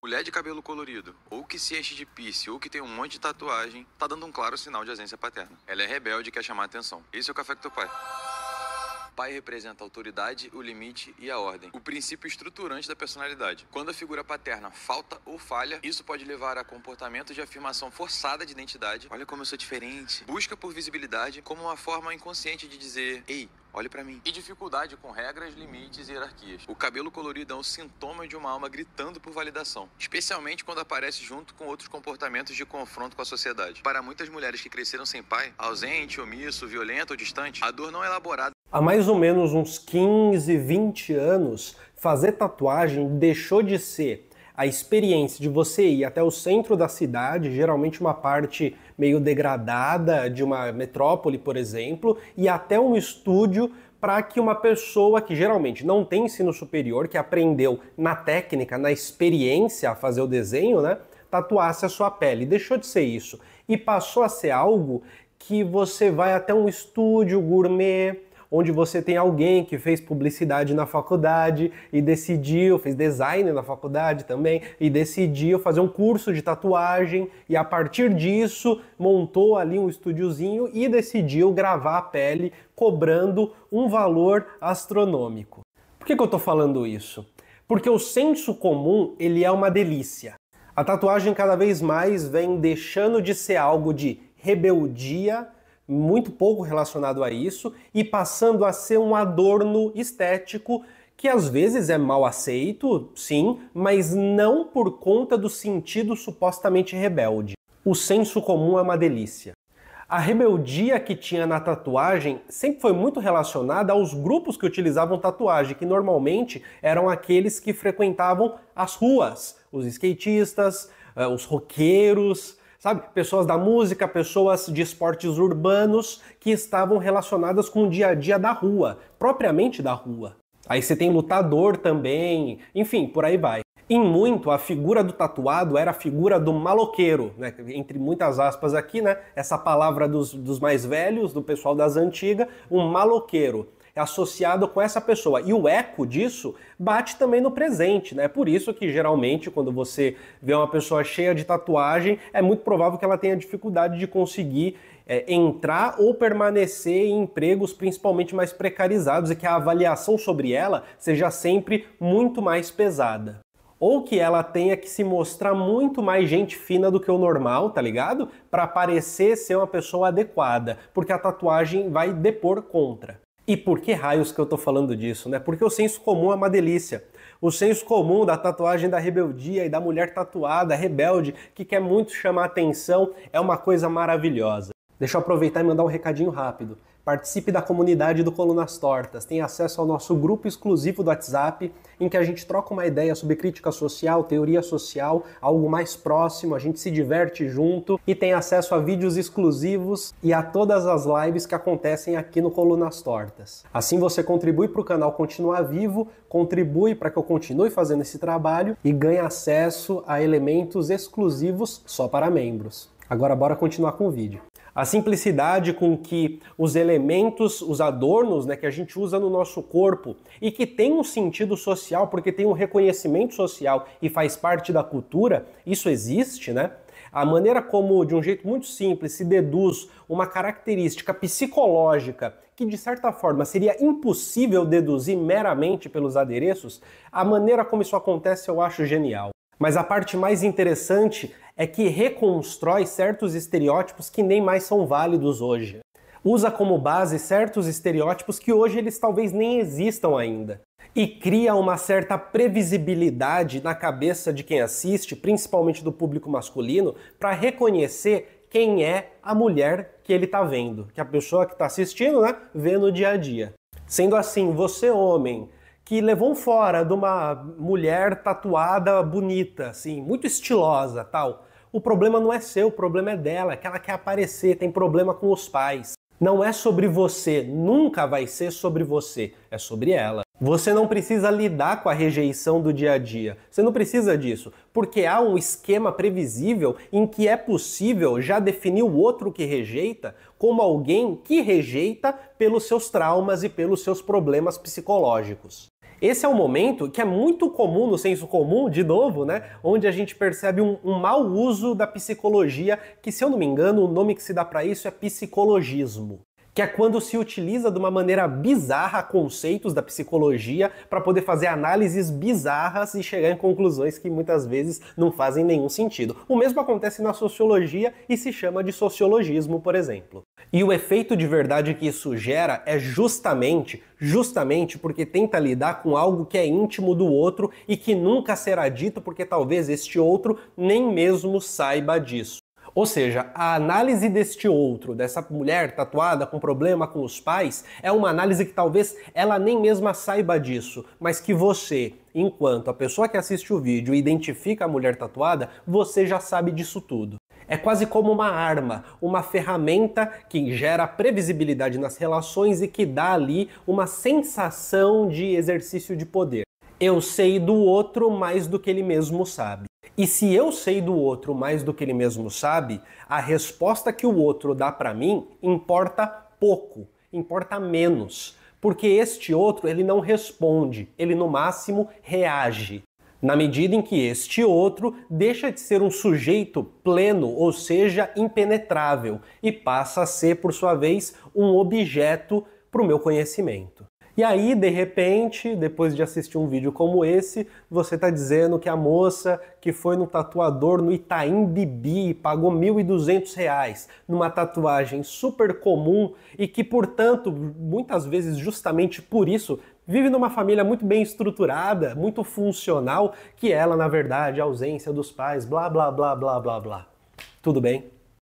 Mulher de cabelo colorido, ou que se enche de piercing, ou que tem um monte de tatuagem, tá dando um claro sinal de ausência paterna. Ela é rebelde e quer chamar a atenção. Esse é o café com teu pai. Pai representa a autoridade, o limite e a ordem, o princípio estruturante da personalidade. Quando a figura paterna falta ou falha, isso pode levar a comportamento de afirmação forçada de identidade. Olha como eu sou diferente. Busca por visibilidade como uma forma inconsciente de dizer, ei, olhe pra mim. E dificuldade com regras, limites e hierarquias. O cabelo colorido é um sintoma de uma alma gritando por validação, especialmente quando aparece junto com outros comportamentos de confronto com a sociedade. Para muitas mulheres que cresceram sem pai, ausente, omisso, violento ou distante, a dor não é elaborada. Há mais ou menos uns 15, 20 anos, fazer tatuagem deixou de ser a experiência de você ir até o centro da cidade, geralmente uma parte meio degradada de uma metrópole, por exemplo, e até um estúdio para que uma pessoa que geralmente não tem ensino superior, que aprendeu na técnica, na experiência a fazer o desenho, né, tatuasse a sua pele. Deixou de ser isso e passou a ser algo que você vai até um estúdio gourmet, onde você tem alguém que fez publicidade na faculdade e decidiu, fez design na faculdade também, e decidiu fazer um curso de tatuagem e a partir disso montou ali um estúdiozinho e decidiu gravar a pele cobrando um valor astronômico. Por que eu tô falando isso? Porque o senso comum, ele é uma delícia. A tatuagem cada vez mais vem deixando de ser algo de rebeldia, muito pouco relacionado a isso, e passando a ser um adorno estético que às vezes é mal aceito, sim, mas não por conta do sentido supostamente rebelde. O senso comum é uma delícia. A rebeldia que tinha na tatuagem sempre foi muito relacionada aos grupos que utilizavam tatuagem, que normalmente eram aqueles que frequentavam as ruas, os skatistas, os roqueiros, sabe? Pessoas da música, pessoas de esportes urbanos que estavam relacionadas com o dia a dia da rua, propriamente da rua. Aí você tem lutador também, enfim, por aí vai. Em muito, a figura do tatuado era a figura do maloqueiro, né? Entre muitas aspas aqui, né? Essa palavra dos mais velhos, do pessoal das antigas, um maloqueiro. É associado com essa pessoa. E o eco disso bate também no presente, né? Por isso que geralmente quando você vê uma pessoa cheia de tatuagem, é muito provável que ela tenha dificuldade de conseguir entrar ou permanecer em empregos principalmente mais precarizados e que a avaliação sobre ela seja sempre muito mais pesada. Ou que ela tenha que se mostrar muito mais gente fina do que o normal, tá ligado? Para parecer ser uma pessoa adequada, porque a tatuagem vai depor contra. E por que raios que eu tô falando disso, né? Porque o senso comum é uma delícia. O senso comum da tatuagem da rebeldia e da mulher tatuada, rebelde, que quer muito chamar atenção, é uma coisa maravilhosa. Deixa eu aproveitar e mandar um recadinho rápido. Participe da comunidade do Colunas Tortas, tem acesso ao nosso grupo exclusivo do WhatsApp, em que a gente troca uma ideia sobre crítica social, teoria social, algo mais próximo, a gente se diverte junto e tem acesso a vídeos exclusivos e a todas as lives que acontecem aqui no Colunas Tortas. Assim você contribui para o canal continuar vivo, contribui para que eu continue fazendo esse trabalho e ganha acesso a elementos exclusivos só para membros. Agora bora continuar com o vídeo. A simplicidade com que os elementos, os adornos, né, que a gente usa no nosso corpo e que tem um sentido social, porque tem um reconhecimento social e faz parte da cultura, isso existe, né? A maneira como, de um jeito muito simples, se deduz uma característica psicológica que, de certa forma, seria impossível deduzir meramente pelos adereços, a maneira como isso acontece eu acho genial. Mas a parte mais interessante é que reconstrói certos estereótipos que nem mais são válidos hoje. Usa como base certos estereótipos que hoje eles talvez nem existam ainda. E cria uma certa previsibilidade na cabeça de quem assiste, principalmente do público masculino, para reconhecer quem é a mulher que ele está vendo, que a pessoa que está assistindo, né, vê no dia a dia. Sendo assim, você homem, que levou fora de uma mulher tatuada bonita, assim, muito estilosa, tal. O problema não é seu, o problema é dela, que ela quer aparecer, tem problema com os pais. Não é sobre você, nunca vai ser sobre você, é sobre ela. Você não precisa lidar com a rejeição do dia a dia, você não precisa disso, porque há um esquema previsível em que é possível já definir o outro que rejeita como alguém que rejeita pelos seus traumas e pelos seus problemas psicológicos. Esse é um momento que é muito comum no senso comum, de novo, né? Onde a gente percebe um mau uso da psicologia, que, se eu não me engano, o nome que se dá para isso é psicologismo. Que é quando se utiliza de uma maneira bizarra conceitos da psicologia para poder fazer análises bizarras e chegar em conclusões que muitas vezes não fazem nenhum sentido. O mesmo acontece na sociologia e se chama de sociologismo, por exemplo. E o efeito de verdade que isso gera é justamente porque tenta lidar com algo que é íntimo do outro e que nunca será dito porque talvez este outro nem mesmo saiba disso. Ou seja, a análise deste outro, dessa mulher tatuada com problema com os pais, é uma análise que talvez ela nem mesma saiba disso, mas que você, enquanto a pessoa que assiste o vídeo identifica a mulher tatuada, você já sabe disso tudo. É quase como uma arma, uma ferramenta que gera previsibilidade nas relações e que dá ali uma sensação de exercício de poder. Eu sei do outro mais do que ele mesmo sabe. E se eu sei do outro mais do que ele mesmo sabe, a resposta que o outro dá para mim importa pouco, importa menos. Porque este outro, ele não responde, ele no máximo reage. Na medida em que este outro deixa de ser um sujeito pleno, ou seja, impenetrável, e passa a ser, por sua vez, um objeto para o meu conhecimento. E aí, de repente, depois de assistir um vídeo como esse, você está dizendo que a moça que foi no tatuador no Itaim Bibi e pagou R$ 1.200 numa tatuagem super comum e que, portanto, muitas vezes justamente por isso, vive numa família muito bem estruturada, muito funcional, que ela, na verdade, a ausência dos pais, blá, blá, blá, blá, blá, blá. Tudo bem?